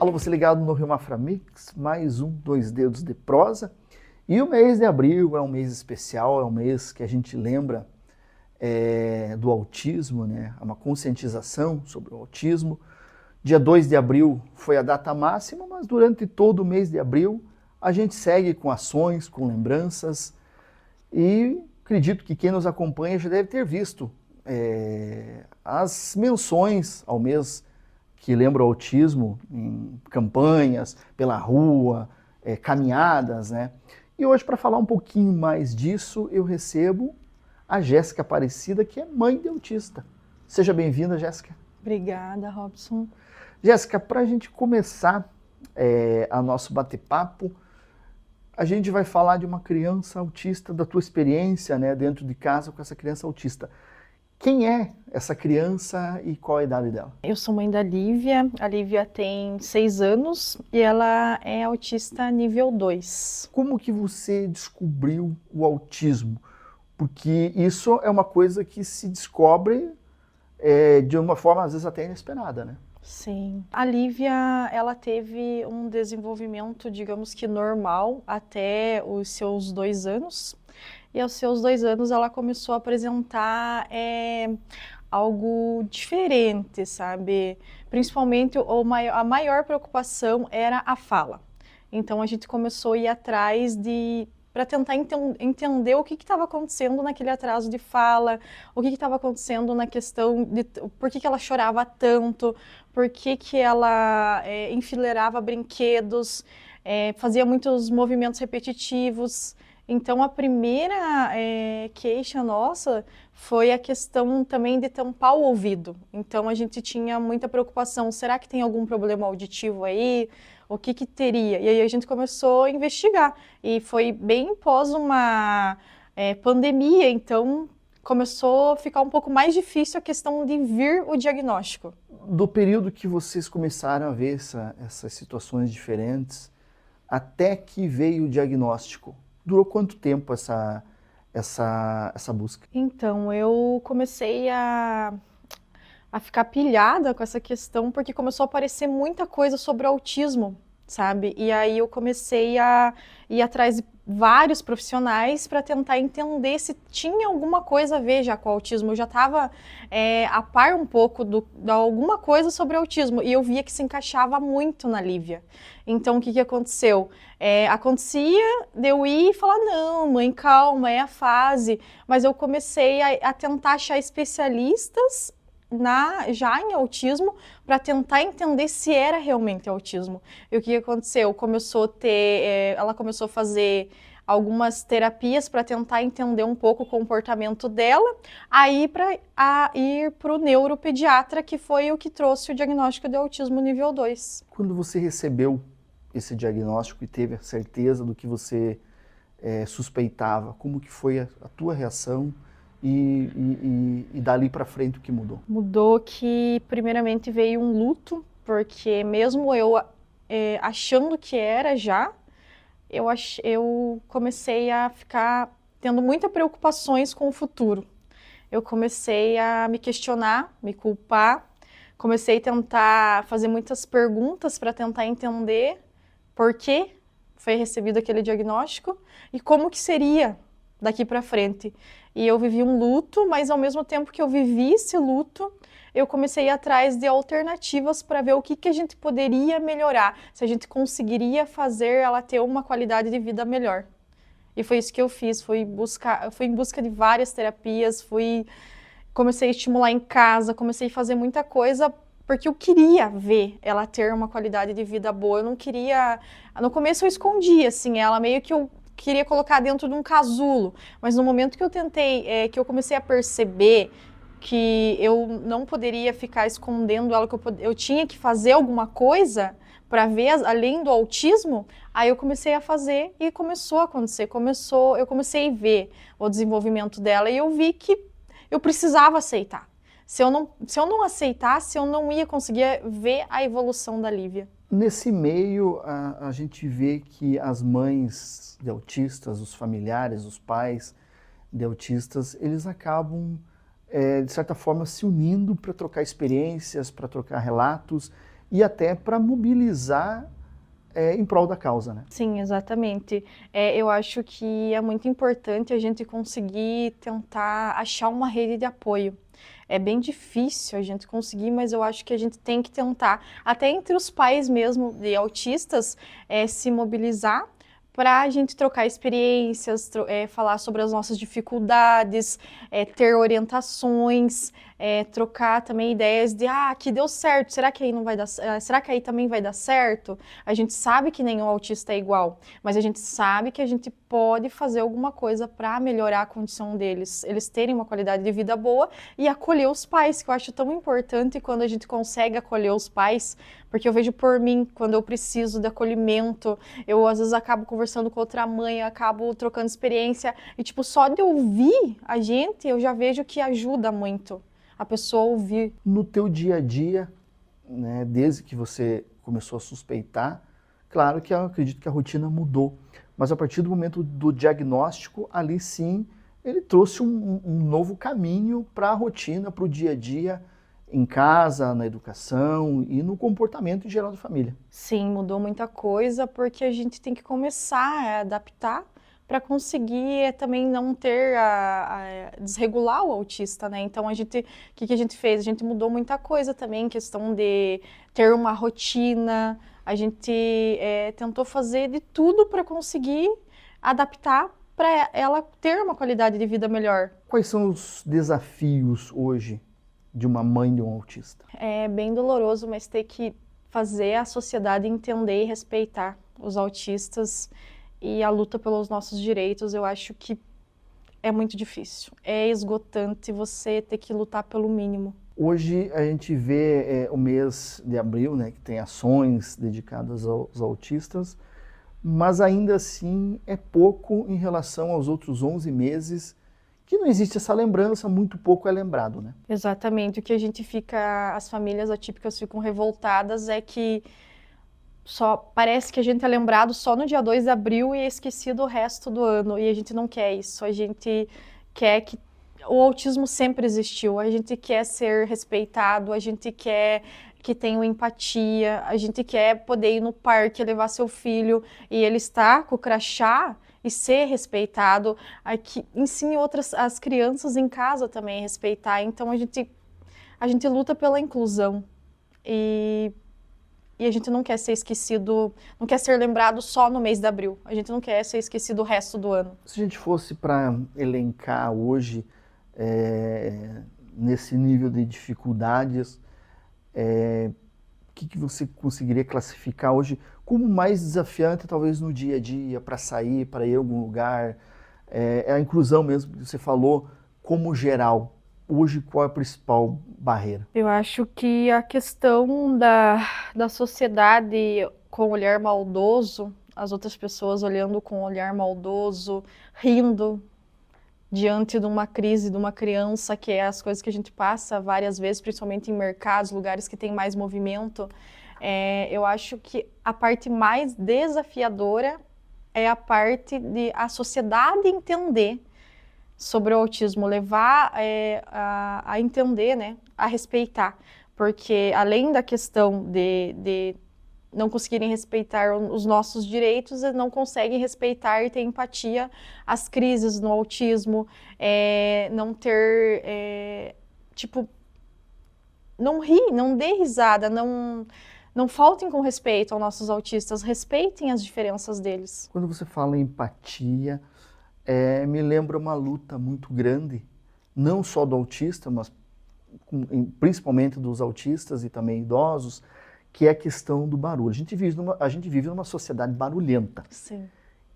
Alô, você ligado no Rio Mafra Mix, mais um Dois Dedos de Prosa. E o mês de abril é um mês especial, é um mês que a gente lembra do autismo, né? É uma conscientização sobre o autismo. Dia 2 de abril foi a data máxima, mas durante todo o mês de abril a gente segue com ações, com lembranças. E acredito que quem nos acompanha já deve ter visto as menções ao mês que lembra o autismo em campanhas, pela rua, caminhadas, né? E hoje, para falar um pouquinho mais disso, eu recebo a Jéssica Aparecida, que é mãe de autista. Seja bem-vinda, Jéssica. Obrigada, Robson. Jéssica, para a gente começar a nosso bate-papo, a gente vai falar de uma criança autista, da tua experiência, né, dentro de casa com essa criança autista. Quem é essa criança e qual a idade dela? Eu sou mãe da Lívia. A Lívia tem 6 anos e ela é autista nível 2. Como que você descobriu o autismo? Porque isso é uma coisa que se descobre de uma forma, às vezes, até inesperada, né? Sim. A Lívia, ela teve um desenvolvimento, digamos que normal, até os seus 2 anos. E aos seus 2 anos ela começou a apresentar algo diferente, sabe? Principalmente a maior preocupação era a fala. Então a gente começou a ir atrás para tentar entender o que estava acontecendo naquele atraso de fala, o que estava acontecendo na questão de por que ela chorava tanto, por que ela enfileirava brinquedos, fazia muitos movimentos repetitivos. Então, a primeira queixa nossa foi a questão também de tampar o ouvido. Então, a gente tinha muita preocupação, será que tem algum problema auditivo aí? O que teria? E aí a gente começou a investigar. E foi bem pós uma pandemia, então começou a ficar um pouco mais difícil a questão de vir o diagnóstico. Do período que vocês começaram a ver essas situações diferentes, até que veio o diagnóstico, durou quanto tempo essa busca? Então, eu comecei a ficar pilhada com essa questão, porque começou a aparecer muita coisa sobre o autismo, sabe? E aí eu comecei a ir atrás de vários profissionais para tentar entender se tinha alguma coisa a ver já com o autismo. Eu já estava a par um pouco de alguma coisa sobre autismo, e eu via que se encaixava muito na Lívia. Então, o que aconteceu? Acontecia de eu ir e falar, não, mãe, calma, é a fase. Mas eu comecei a tentar achar especialistas já em autismo, para tentar entender se era realmente autismo. E o que aconteceu? Ela começou a fazer algumas terapias para tentar entender um pouco o comportamento dela, aí para ir para o neuropediatra, que foi o que trouxe o diagnóstico de autismo nível 2. Quando você recebeu esse diagnóstico e teve a certeza do que você suspeitava, como que foi a tua reação? E dali para frente o que mudou? Mudou que primeiramente veio um luto, porque mesmo eu achando que era já, eu comecei a ficar tendo muitas preocupações com o futuro. Eu comecei a me questionar, me culpar, comecei a tentar fazer muitas perguntas para tentar entender por que foi recebido aquele diagnóstico e como que seria daqui para frente. E eu vivi um luto, mas ao mesmo tempo que eu vivi esse luto, eu comecei a ir atrás de alternativas para ver o que a gente poderia melhorar, se a gente conseguiria fazer ela ter uma qualidade de vida melhor. E foi isso que eu fiz, fui em busca de várias terapias, comecei a estimular em casa, comecei a fazer muita coisa, porque eu queria ver ela ter uma qualidade de vida boa. Eu não queria... No começo eu escondia, assim, ela meio que eu queria colocar dentro de um casulo, mas no momento que eu tentei, que eu comecei a perceber que eu não poderia ficar escondendo ela, que eu tinha que fazer alguma coisa para ver além do autismo, aí eu comecei a fazer e começou a acontecer, eu comecei a ver o desenvolvimento dela e eu vi que eu precisava aceitar. Se eu não aceitasse, eu não ia conseguir ver a evolução da Lívia. Nesse meio, a gente vê que as mães de autistas, os familiares, os pais de autistas, eles acabam, de certa forma, se unindo para trocar experiências, para trocar relatos e até para mobilizar em prol da causa, né? Sim, exatamente. Eu acho que é muito importante a gente conseguir tentar achar uma rede de apoio. É bem difícil a gente conseguir, mas eu acho que a gente tem que tentar, até entre os pais mesmo de autistas, se mobilizar para a gente trocar experiências, falar sobre as nossas dificuldades, ter orientações, trocar também ideias de que deu certo, será que aí não vai dar, será que aí também vai dar certo? A gente sabe que nenhum autista é igual, mas a gente sabe que a gente pode fazer alguma coisa para melhorar a condição deles, eles terem uma qualidade de vida boa e acolher os pais, que eu acho tão importante quando a gente consegue acolher os pais, porque eu vejo por mim, quando eu preciso de acolhimento, eu às vezes acabo conversando com outra mãe, acabo trocando experiência, e tipo, só de ouvir a gente, eu já vejo que ajuda muito a pessoa a ouvir. No teu dia a dia, né, desde que você começou a suspeitar, claro que eu acredito que a rotina mudou, mas a partir do momento do diagnóstico, ali sim, ele trouxe um novo caminho para a rotina, para o dia a dia, em casa, na educação e no comportamento em geral da família. Sim, mudou muita coisa, porque a gente tem que começar a adaptar para conseguir também não ter desregular o autista, né? Então o que a gente fez? A gente mudou muita coisa também, questão de ter uma rotina, a gente tentou fazer de tudo para conseguir adaptar para ela ter uma qualidade de vida melhor. Quais são os desafios hoje de uma mãe de um autista? É bem doloroso, mas ter que fazer a sociedade entender e respeitar os autistas e a luta pelos nossos direitos, eu acho que é muito difícil. É esgotante você ter que lutar pelo mínimo. Hoje a gente vê o mês de abril, né, que tem ações dedicadas aos autistas, mas ainda assim é pouco em relação aos outros 11 meses que não existe essa lembrança, muito pouco é lembrado, né? Exatamente. O que a gente as famílias atípicas ficam revoltadas é que parece que a gente é lembrado só no dia 2 de abril e é esquecido o resto do ano. E a gente não quer isso. A gente quer que o autismo sempre existiu. A gente quer ser respeitado, a gente quer que tenha empatia, a gente quer poder ir no parque, levar seu filho e ele estar com o crachá e ser respeitado. Que ensine as crianças em casa também a respeitar. Então a gente luta pela inclusão. E a gente não quer ser esquecido, não quer ser lembrado só no mês de abril. A gente não quer ser esquecido o resto do ano. Se a gente fosse para elencar hoje, nesse nível de dificuldades, o que você conseguiria classificar hoje como mais desafiante, talvez no dia a dia, para sair, para ir a algum lugar? A inclusão mesmo que você falou, como geral. Hoje, qual é a principal barreira? Eu acho que a questão da sociedade com olhar maldoso, as outras pessoas olhando com olhar maldoso, rindo diante de uma crise de uma criança, que é as coisas que a gente passa várias vezes, principalmente em mercados, lugares que tem mais movimento. Eu acho que a parte mais desafiadora é a parte de a sociedade entender sobre o autismo, levar a entender, né, a respeitar, porque além da questão de não conseguirem respeitar os nossos direitos, não conseguem respeitar e ter empatia às crises no autismo, não ter, não rir, não dê risada, não faltem com respeito aos nossos autistas, respeitem as diferenças deles. Quando você fala em empatia, me lembra uma luta muito grande, não só do autista, mas principalmente dos autistas e também idosos, que é a questão do barulho. A gente vive numa sociedade barulhenta. Sim.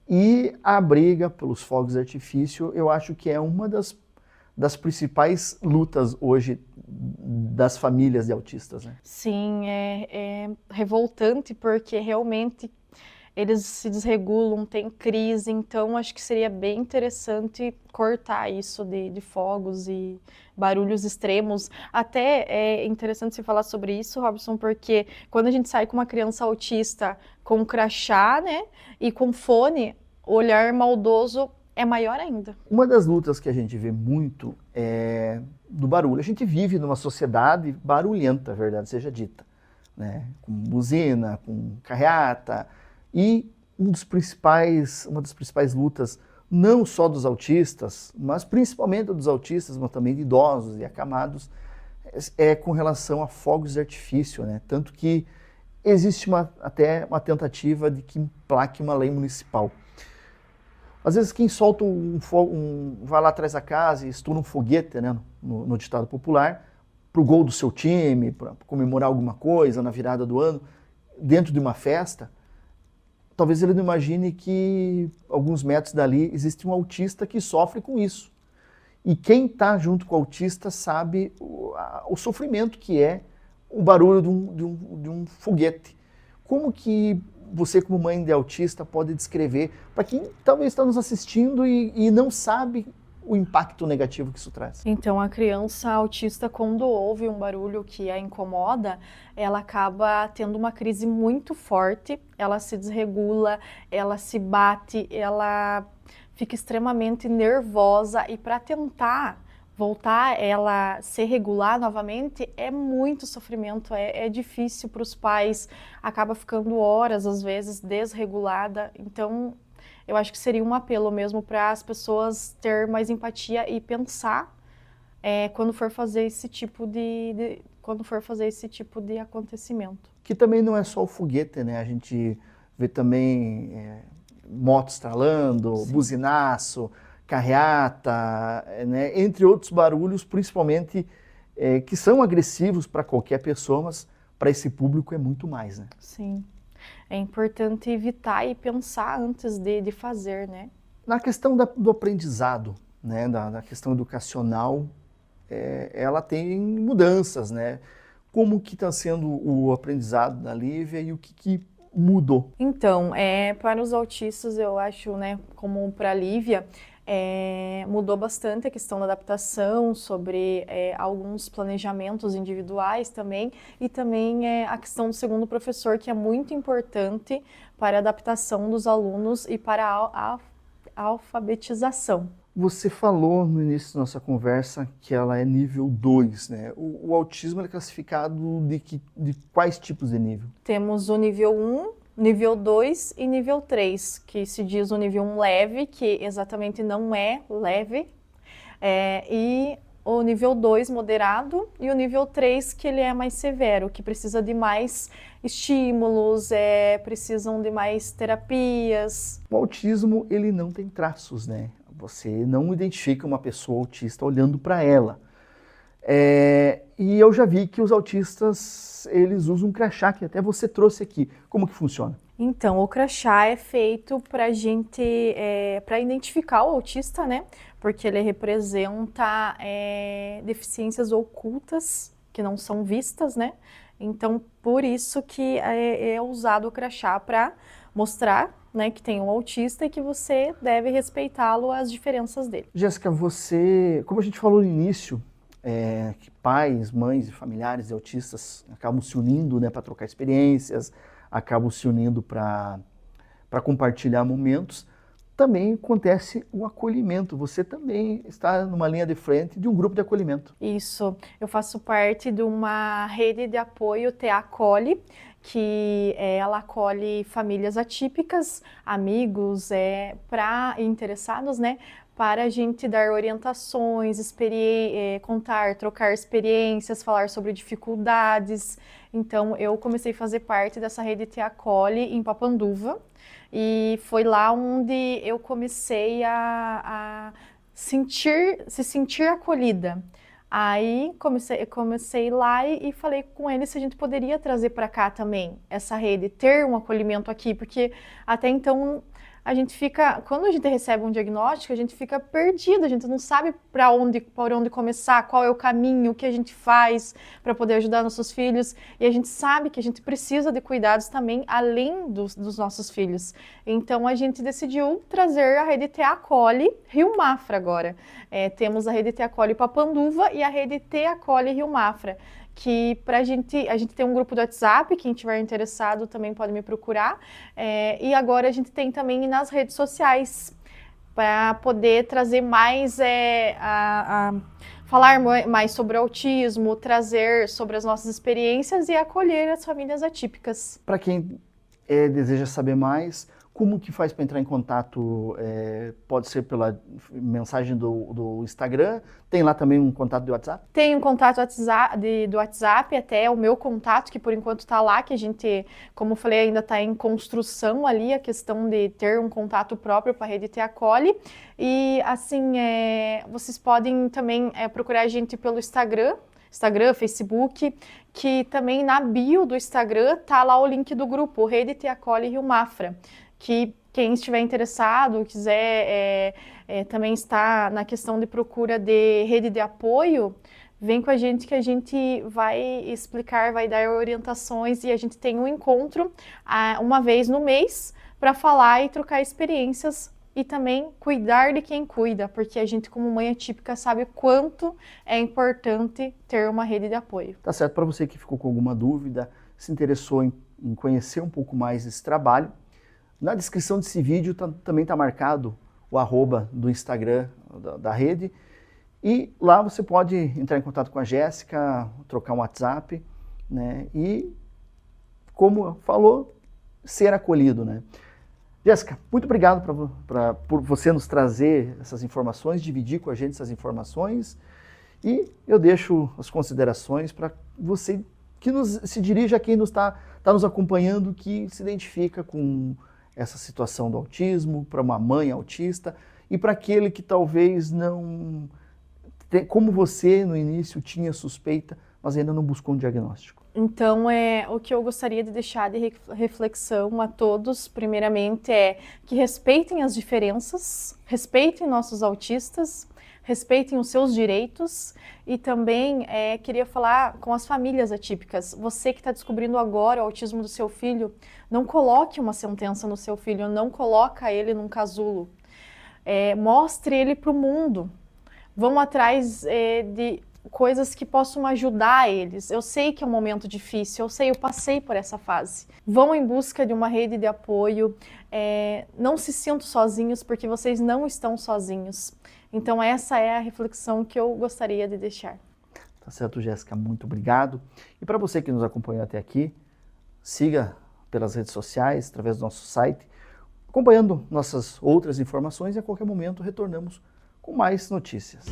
E a briga pelos fogos de artifício, eu acho que é uma das principais lutas hoje das famílias de autistas, né? Sim, é revoltante porque realmente eles se desregulam, tem crise, então acho que seria bem interessante cortar isso de fogos e barulhos extremos. Até é interessante você falar sobre isso, Robson, porque quando a gente sai com uma criança autista com crachá, né, e com fone, o olhar maldoso é maior ainda. Uma das lutas que a gente vê muito é do barulho. A gente vive numa sociedade barulhenta, a verdade seja dita. né, com buzina, com carreata, e uma das principais lutas, não só dos autistas, mas principalmente dos autistas, mas também de idosos e acamados, é com relação a fogos de artifício, né? Tanto que existe até uma tentativa de que emplaque uma lei municipal. Às vezes quem solta vai lá atrás da casa e estoura um foguete, né, no ditado popular, pro gol do seu time, para comemorar alguma coisa na virada do ano, dentro de uma festa, talvez ele não imagine que alguns metros dali existe um autista que sofre com isso. E quem está junto com o autista sabe o sofrimento que é o barulho de um foguete. Como que você, como mãe de autista, pode descrever para quem talvez está nos assistindo e não sabe o impacto negativo que isso traz? Então, a criança autista, quando ouve um barulho que a incomoda, ela acaba tendo uma crise muito forte, ela se desregula, ela se bate, ela fica extremamente nervosa, e para tentar voltar ela se regular novamente é muito sofrimento, é difícil para os pais, acaba ficando horas às vezes desregulada. Então eu acho que seria um apelo mesmo para as pessoas ter mais empatia e pensar quando for fazer esse tipo de acontecimento. Que também não é só o foguete, né? A gente vê também motos estralando, sim, buzinaço, carreata, né? Entre outros barulhos, principalmente que são agressivos para qualquer pessoa, mas para esse público é muito mais, né? Sim, é importante evitar e pensar antes de fazer, né? Na questão do aprendizado, né? Da questão educacional, ela tem mudanças, né? Como que está sendo o aprendizado da Lívia e o que mudou? Então, para os autistas, eu acho, né, como para a Lívia, mudou bastante a questão da adaptação, sobre alguns planejamentos individuais também, e também a questão do segundo professor, que é muito importante para a adaptação dos alunos e para a alfabetização. Você falou no início da nossa conversa que ela é nível 2, né? O autismo é classificado de quais tipos de nível? Temos o nível 1, nível 2 e nível 3, que se diz o nível 1 leve, que exatamente não é leve, e o nível 2 moderado, e o nível 3 que ele é mais severo, que precisa de mais estímulos, precisam de mais terapias. O autismo, ele não tem traços, né? Você não identifica uma pessoa autista olhando para ela. E eu já vi que os autistas, eles usam um crachá, que até você trouxe aqui. Como que funciona? Então, o crachá é feito para para identificar o autista, né? Porque ele representa deficiências ocultas que não são vistas, né? Então, por isso que é usado o crachá para mostrar, né, que tem um autista e que você deve respeitá-lo, as diferenças dele. Jéssica, você, como a gente falou no início, que pais, mães e familiares de autistas acabam se unindo, né, para trocar experiências, acabam se unindo para compartilhar momentos, também acontece o acolhimento. Você também está numa linha de frente de um grupo de acolhimento. Isso, eu faço parte de uma rede de apoio TA Acolhe, que ela acolhe famílias atípicas, amigos, para interessados, né? Para a gente dar orientações, contar, trocar experiências, falar sobre dificuldades. Então, eu comecei a fazer parte dessa rede TA Acolhe em Papanduva, e foi lá onde eu comecei a se sentir acolhida. Aí comecei lá e falei com ele se a gente poderia trazer para cá também essa rede, ter um acolhimento aqui, porque até então a gente fica, quando a gente recebe um diagnóstico, a gente fica perdido, a gente não sabe por onde começar, qual é o caminho, o que a gente faz para poder ajudar nossos filhos, e a gente sabe que a gente precisa de cuidados também além dos nossos filhos. Então a gente decidiu trazer a rede TA Acolhe Rio Mafra agora. Temos a rede TA Acolhe Papanduva e a rede TA Acolhe Rio Mafra, que a gente tem um grupo do WhatsApp, quem tiver interessado também pode me procurar, e agora a gente tem também nas redes sociais, para poder trazer mais, falar mais sobre o autismo, trazer sobre as nossas experiências e acolher as famílias atípicas. Para quem deseja saber mais, como que faz para entrar em contato? Pode ser pela mensagem do Instagram? Tem lá também um contato do WhatsApp? Tem um contato do WhatsApp, até o meu contato, que por enquanto está lá, que a gente, como eu falei, ainda está em construção ali, a questão de ter um contato próprio para a Rede Te Acolhe. E assim, vocês podem também procurar a gente pelo Instagram, Facebook, que também na bio do Instagram tá lá o link do grupo Rede Te Acolhe Rio Mafra, que quem estiver interessado, quiser também estar na questão de procura de rede de apoio, vem com a gente que a gente vai explicar, vai dar orientações e a gente tem um encontro uma vez no mês para falar e trocar experiências e também cuidar de quem cuida, porque a gente como mãe atípica sabe quanto é importante ter uma rede de apoio. Tá certo. Para você que ficou com alguma dúvida, se interessou em conhecer um pouco mais esse trabalho, na descrição desse vídeo também está marcado o @, do Instagram da rede, e lá você pode entrar em contato com a Jéssica, trocar um WhatsApp, né? E, como falou, ser acolhido, né? Jéssica, muito obrigado por você nos trazer essas informações, dividir com a gente essas informações, e eu deixo as considerações para você que se dirija a quem está nos acompanhando, que se identifica com essa situação do autismo, para uma mãe autista e para aquele que talvez não, como você no início tinha suspeita, mas ainda não buscou um diagnóstico. Então, o que eu gostaria de deixar de reflexão a todos, primeiramente, que respeitem as diferenças, respeitem nossos autistas, respeitem os seus direitos e também queria falar com as famílias atípicas. Você que está descobrindo agora o autismo do seu filho, não coloque uma sentença no seu filho, não coloca ele num casulo. Mostre ele para o mundo. Vamos atrás de coisas que possam ajudar eles. Eu sei que é um momento difícil, eu passei por essa fase. Vão em busca de uma rede de apoio, não se sintam sozinhos, porque vocês não estão sozinhos. Então essa é a reflexão que eu gostaria de deixar. Tá certo, Jéssica, muito obrigado. E para você que nos acompanhou até aqui, siga pelas redes sociais, através do nosso site, acompanhando nossas outras informações, e a qualquer momento retornamos com mais notícias.